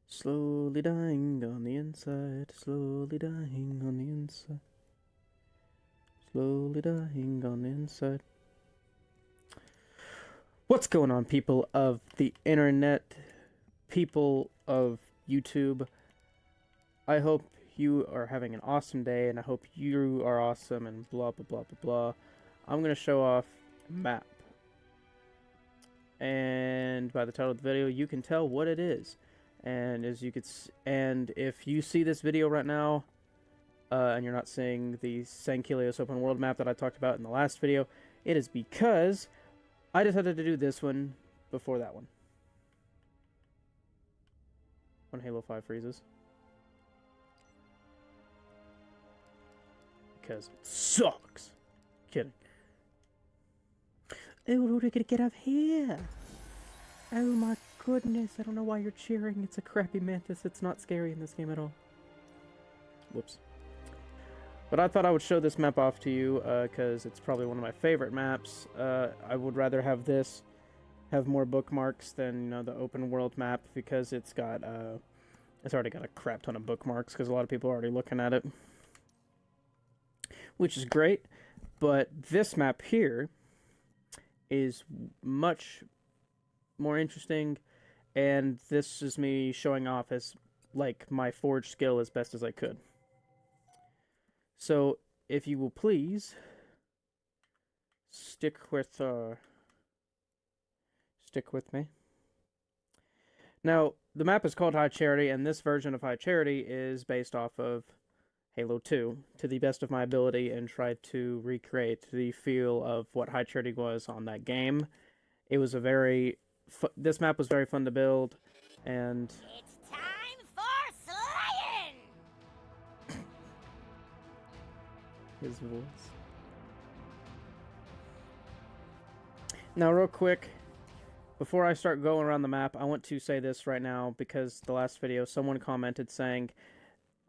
Slowly dying on the inside, slowly dying on the inside, slowly dying on the inside. What's going on, people of the internet, people of YouTube? I hope you are having an awesome day, and I hope you are awesome, and blah, blah, blah, blah, blah. I'm going to show off a map. And by the title of the video, you can tell what it is. And as you could, and if you see this video right now, and you're not seeing the Sankelios open world map that I talked about in the last video, it is because I decided to do this one before that one. When Halo 5 freezes. Because it sucks. Kidding. Oh, we're gonna get up here. Oh my goodness, I don't know why you're cheering. It's a crappy mantis. It's not scary in this game at all. Whoops. But I thought I would show this map off to you, because it's probably one of my favorite maps. I would rather have this have more bookmarks than, you know, the open world map, because it's got, it's already got a crap ton of bookmarks, because a lot of people are already looking at it. Which is great, but this map here is much more interesting, and this is me showing off as, like, my forge skill as best as I could. So, if you will please stick with me. Now, the map is called High Charity, and this version of High Charity is based off of Halo 2 to the best of my ability, and tried to recreate the feel of what High Charity was on that game. It was a very this map was very fun to build, and It's time for slaying! his voice. Now, real quick, before I start going around the map, I want to say this right now, because the last video someone commented saying,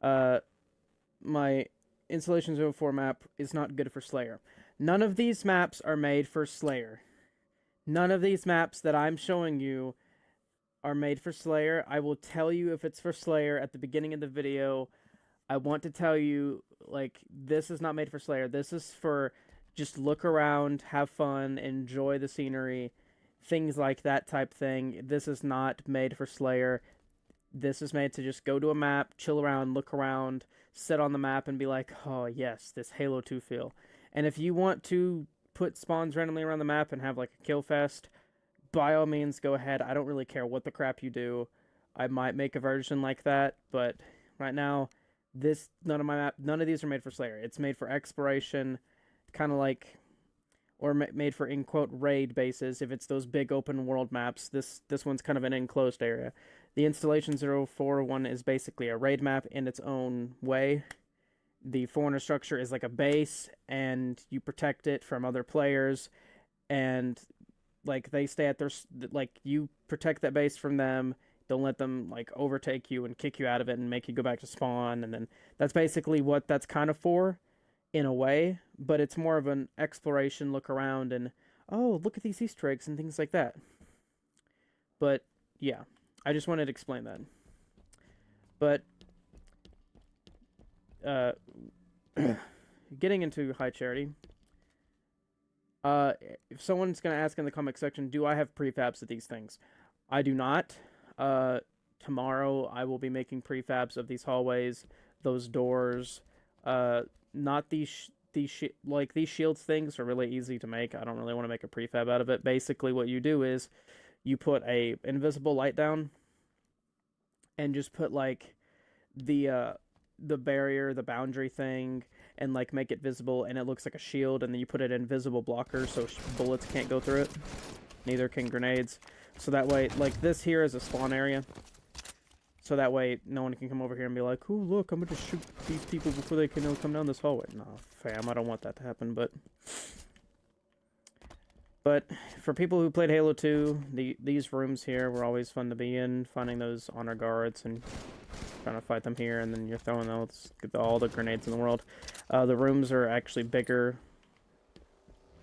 my Installation 04 map is not good for Slayer. None of these maps are made for Slayer. None of these maps that I'm showing you are made for Slayer. I will tell you if it's for Slayer at the beginning of the video. I want to tell you, like, this is not made for Slayer. This is for just look around, have fun, enjoy the scenery, things like that type thing. This is not made for Slayer. This is made to just go to a map, chill around, look around, sit on the map, and be like, oh yes, this Halo 2 feel. And if you want to put spawns randomly around the map and have like a kill fest, by all means go ahead. I don't really care what the crap you do. I might make a version like that, but right now, none of these are made for Slayer. It's made for exploration, kind of like, or made for in quote raid bases. If it's those big open world maps, this one's kind of an enclosed area. The Installation 04 one is basically a raid map in its own way. The Foreigner structure is like a base, and you protect it from other players, and like they stay at their, like, you protect that base from them. Don't let them like overtake you and kick you out of it and make you go back to spawn. And then that's basically what that's kind of for, in a way. But it's more of an exploration, look around, and oh, look at these Easter eggs and things like that. But yeah, I just wanted to explain that. But getting into High Charity, if someone's going to ask in the comment section, do I have prefabs of these things? I do not. Tomorrow I will be making prefabs of these hallways, those doors. Not these shields things are really easy to make. I don't really want to make a prefab out of it. Basically what you do is you put a invisible light down and just put like the barrier, the boundary thing, and like make it visible, and it looks like a shield, and then you put it in invisible blocker so bullets can't go through it. Neither can grenades. So that way, like, this here is a spawn area. So that way no one can come over here and be like, oh look, I'm gonna shoot these people before they can come down this hallway. No, fam, I don't want that to happen. But for people who played Halo 2, these rooms here were always fun to be in, finding those honor guards and trying to fight them here, and then you're throwing all the grenades in the world. The rooms are actually bigger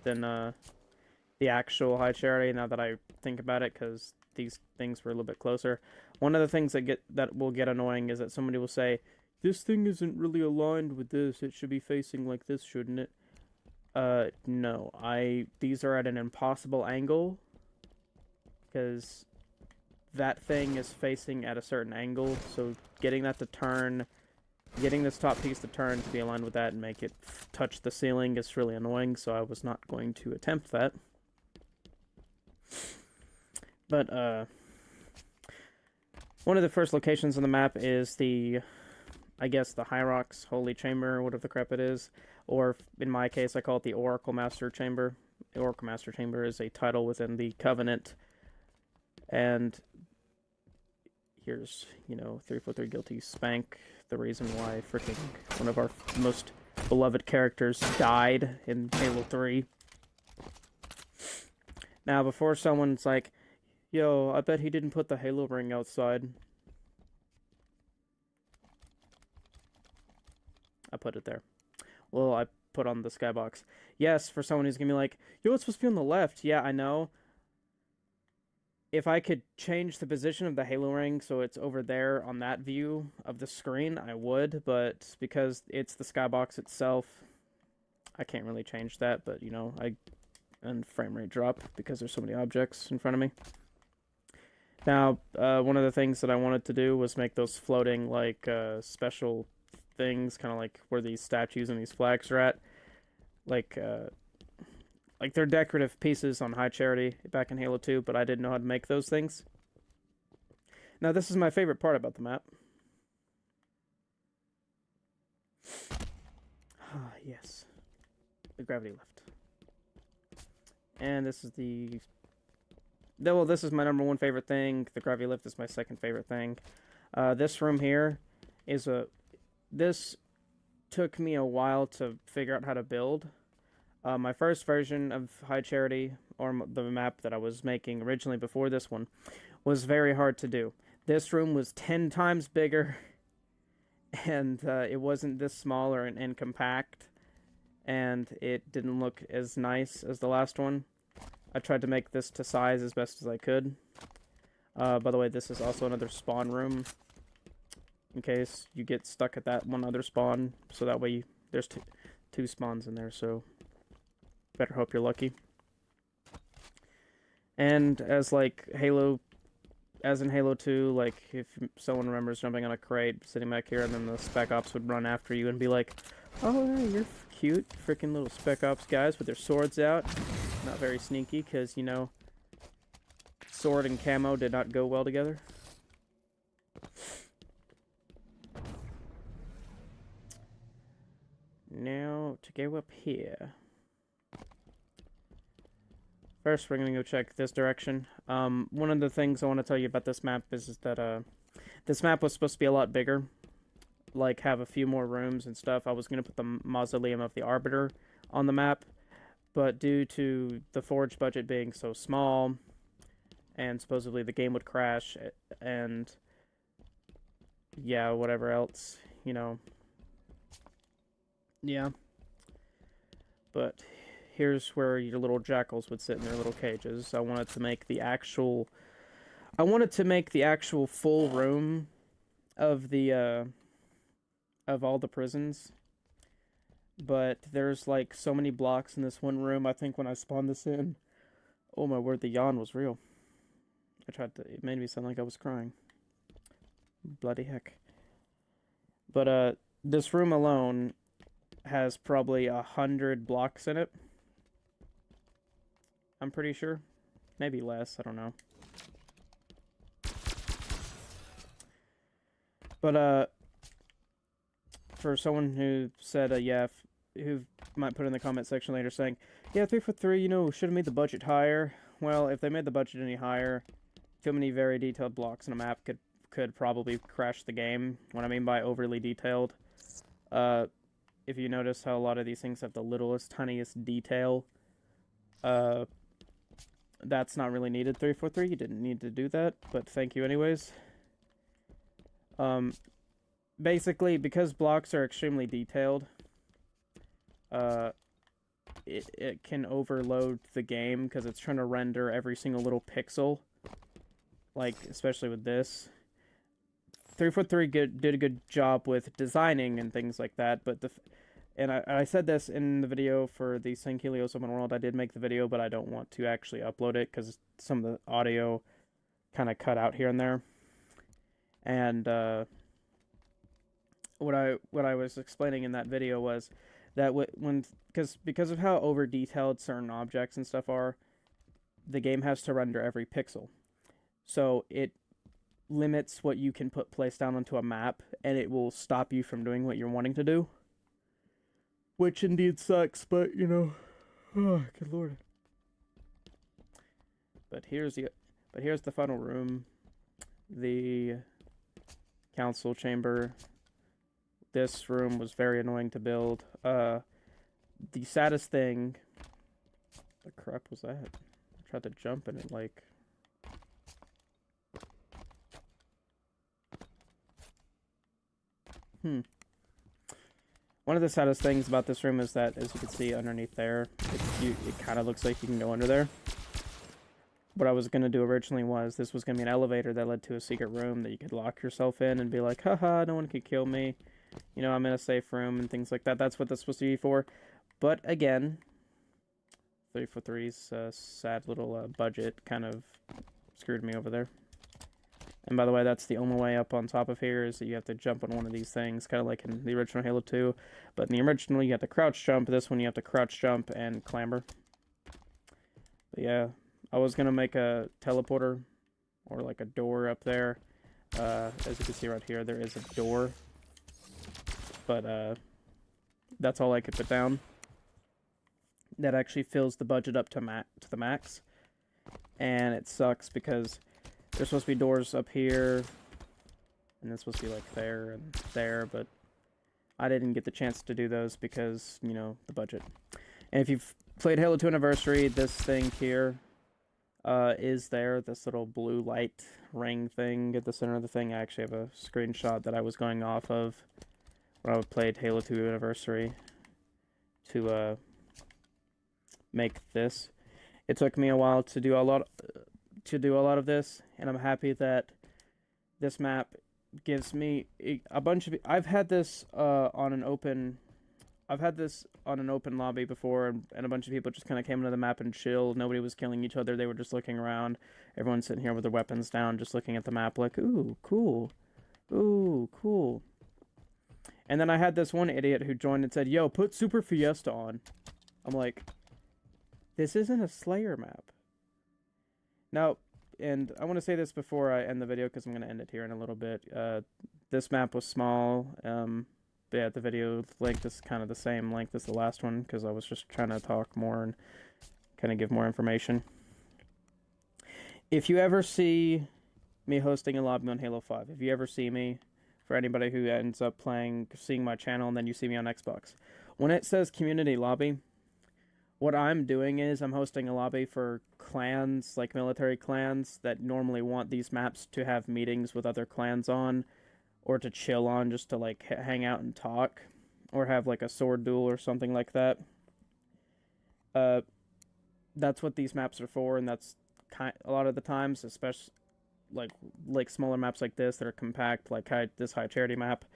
than the actual High Charity, now that I think about it, because these things were a little bit closer. One of the things that will get annoying is that somebody will say, "This thing isn't really aligned with this. It should be facing like this, shouldn't it?" No. These are at an impossible angle because that thing is facing at a certain angle. So getting that to turn, getting this top piece to turn to be aligned with that and make it touch the ceiling is really annoying. So I was not going to attempt that. But one of the first locations on the map is I guess the Hyrox Holy Chamber, whatever the crap it is. Or, in my case, I call it the Oracle Master Chamber. The Oracle Master Chamber is a title within the Covenant. And here's, 343 Guilty Spank, the reason why freaking one of our most beloved characters died in Halo 3. Now, before someone's like, "Yo, I bet he didn't put the Halo ring outside." I put it there. Well, I put on the skybox. Yes, for someone who's gonna be like, "Yo, it's supposed to be on the left." Yeah, I know. If I could change the position of the Halo ring so it's over there on that view of the screen, I would, but because it's the skybox itself, I can't really change that, but, and frame rate drop because there's so many objects in front of me. Now, one of the things that I wanted to do was make those floating, special things, kind of like where these statues and these flags are at. Like they're decorative pieces on High Charity back in Halo 2, but I didn't know how to make those things. Now, this is my favorite part about the map. Ah, yes. The gravity lift. And this is this is my number one favorite thing. The gravity lift is my second favorite thing. This room here is this took me a while to figure out how to build. My first version of High Charity, or the map that I was making originally before this one, was very hard to do. This room was 10 times bigger, and it wasn't this small and compact, and it didn't look as nice as the last one. I tried to make this to size as best as I could. By the way, this is also another spawn room, in case you get stuck at that one other spawn, so that way there's two spawns in there, so better hope you're lucky. And as in Halo 2, if someone remembers jumping on a crate, sitting back here, and then the Spec Ops would run after you and be like, "Oh, you're cute, freaking little Spec Ops guys with their swords out." Not very sneaky, because, sword and camo did not go well together. Now, to go up here. First, we're going to go check this direction. One of the things I want to tell you about this map is that this map was supposed to be a lot bigger. Have a few more rooms and stuff. I was going to put the Mausoleum of the Arbiter on the map. But due to the Forge budget being so small, and supposedly the game would crash, and yeah, whatever else, Yeah. But here's where your little jackals would sit in their little cages. I wanted to make the actual full room of of all the prisons. But there's so many blocks in this one room. I think when I spawned this in, oh my word, the yawn was real. It made me sound like I was crying. Bloody heck. But this room alone has probably 100 blocks in it. I'm pretty sure. Maybe less, I don't know. But for someone who said who might put in the comment section later saying, "Yeah, 343, should have made the budget higher." Well, if they made the budget any higher, too many very detailed blocks in a map could probably crash the game. What I mean by overly detailed, if you notice how a lot of these things have the littlest, tiniest detail, that's not really needed. 343, you didn't need to do that, but thank you anyways. Basically, because blocks are extremely detailed, it can overload the game because it's trying to render every single little pixel. like especially with this. 343 did a good job with designing and things like that, but I said this in the video for the St. Helios Open World. I did make the video, but I don't want to actually upload it because some of the audio kind of cut out here and there. And what I was explaining in that video was that because of how over detailed certain objects and stuff are, the game has to render every pixel, so it limits what you can place down onto a map, and it will stop you from doing what you're wanting to do. Which indeed sucks, but you know, oh good lord. But here's the funnel room, the council chamber. This room was very annoying to build. The saddest thing. The crap was that? I tried to jump and it like. One of the saddest things about this room is that, as you can see underneath there, it kind of looks like you can go under there. What I was going to do originally was, this was going to be an elevator that led to a secret room that you could lock yourself in and be like, haha, no one could kill me. You know, I'm in a safe room and things like that. That's what that's supposed to be for. But again, 343's sad little budget kind of screwed me over there. And by the way, that's the only way up on top of here, is that you have to jump on one of these things, kind of like in the original Halo 2. But in the original, you have to crouch jump. This one, you have to crouch jump and clamber. But yeah, I was going to make a teleporter, or like a door up there. As you can see right here, there is a door. But that's all I could put down. That actually fills the budget up to the max. And it sucks because there's supposed to be doors up here, and it's supposed to be like there and there, but I didn't get the chance to do those because, you know, the budget. And if you've played Halo 2 Anniversary, this thing here is there, this little blue light ring thing at the center of the thing. I actually have a screenshot that I was going off of when I played Halo 2 Anniversary to make this. It took me a while to do a lot of this, and I'm happy that this map gives me a bunch of. I've had this on an open lobby before, and a bunch of people just kind of came into the map and chilled. Nobody was killing each other. They were just looking around. Everyone's sitting here with their weapons down, just looking at the map like, ooh, cool. Ooh, cool. And then I had this one idiot who joined and said, yo, put Super Fiesta on. I'm like, this isn't a Slayer map. Now, and I want to say this before I end the video, because I'm going to end it here in a little bit. This map was small. But yeah, the video length is kind of the same length as the last one, because I was just trying to talk more and kind of give more information. If you ever see me hosting a lobby on Halo 5, if you ever see me, for anybody who ends up seeing my channel, and then you see me on Xbox, when it says community lobby, what I'm doing is I'm hosting a lobby for clans, like military clans, that normally want these maps to have meetings with other clans on, or to chill on, just to like hang out and talk, or have like a sword duel or something like that. That's what these maps are for, and that's a lot of the times, especially like smaller maps like this that are compact, like this high charity map.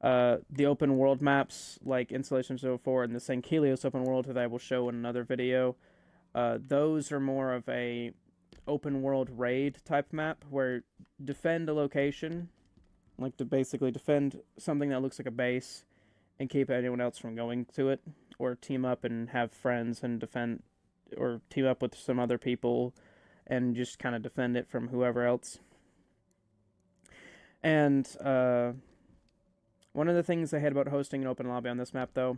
The open world maps like Installation 04 and the St. Helios open world that I will show in another video, those are more of a open world raid type map where defend a location, like to basically defend something that looks like a base and keep anyone else from going to it, or team up and have friends and defend, or team up with some other people and just kind of defend it from whoever else. And one of the things I hate about hosting an open lobby on this map, though,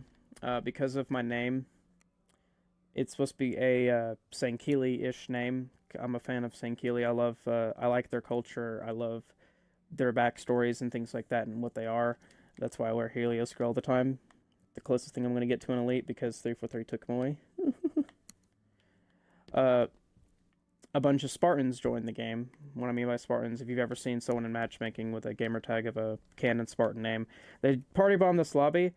because of my name, it's supposed to be a St. Keely-ish name. I'm a fan of St. Keely. I like their culture. I love their backstories and things like that and what they are. That's why I wear Helios gear all the time. The closest thing I'm going to get to an elite, because 343 took them away. A bunch of Spartans joined the game. What I mean by Spartans, if you've ever seen someone in matchmaking with a gamer tag of a canon Spartan name, they party bomb this lobby,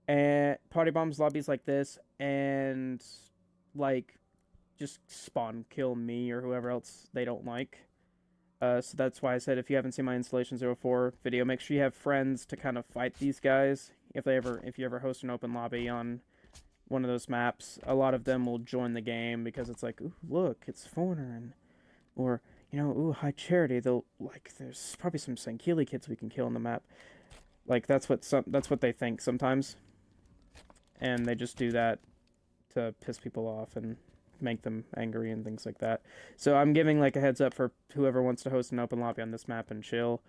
and party bombs lobbies like this, and like just spawn kill me or whoever else they don't like. So that's why I said if you haven't seen my Installation 04 video, make sure you have friends to kind of fight these guys. If you ever host an open lobby on one of those maps, a lot of them will join the game because it's like, ooh, look, it's Foreigner, or ooh, High Charity. They'll like, there's probably some Sankili kids we can kill on the map. Like that's what they think sometimes, and they just do that to piss people off and make them angry and things like that. So I'm giving like a heads up for whoever wants to host an open lobby on this map and chill.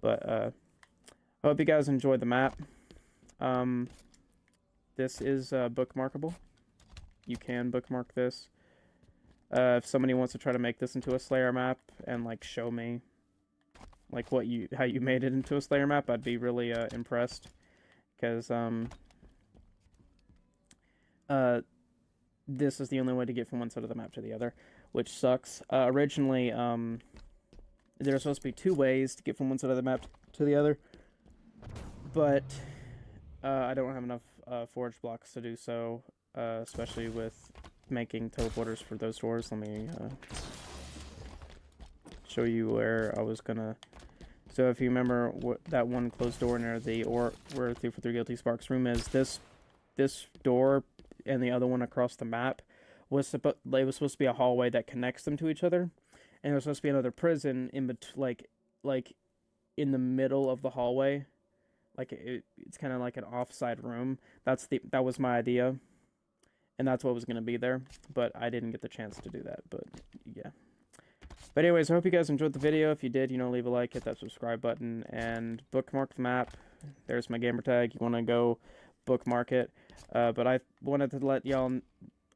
But I hope you guys enjoyed the map. This is bookmarkable. You can bookmark this. If somebody wants to try to make this into a Slayer map and like show me like how you made it into a Slayer map, I'd be really impressed, because this is the only way to get from one side of the map to the other, which sucks. Originally, there were supposed to be 2 ways to get from one side of the map to the other, but I don't have enough forage blocks to do so, especially with making teleporters for those doors. Let me show you where I was gonna. So if you remember that one closed door near where 343 Guilty Sparks room is, this door and the other one across the map was supposed to be a hallway that connects them to each other, and there was supposed to be another prison like in the middle of the hallway, like it's kind of like an offside room. That was my idea, and that's what was gonna be there, but I didn't get the chance to do that. But yeah. But anyways, I hope you guys enjoyed the video. If you did, leave a like, hit that subscribe button, and bookmark the map. There's my gamer tag. You want to go bookmark it. But I wanted to let y'all.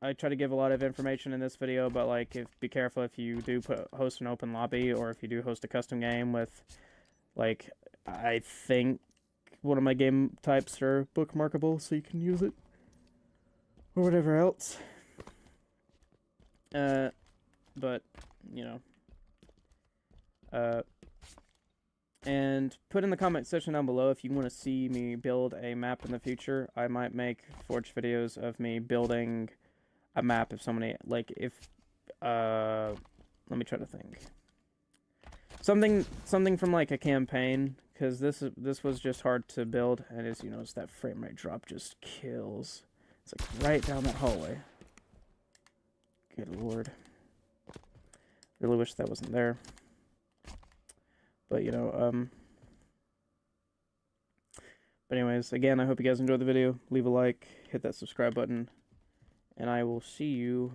I try to give a lot of information in this video, but like, be careful if you do host an open lobby, or if you do host a custom game with, like, I think one of my game types are bookmarkable, so you can use it, or whatever else. But and put in the comment section down below if you want to see me build a map in the future. I might make Forge videos of me building a map if somebody, like, let me try to think. Something from, like, a campaign, because this was just hard to build, and as you notice, that frame rate drop just kills. It's, like, right down that hallway. Good lord. Really wish that wasn't there. But, but anyways, again, I hope you guys enjoyed the video. Leave a like, hit that subscribe button, and I will see you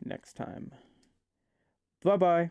next time. Bye-bye.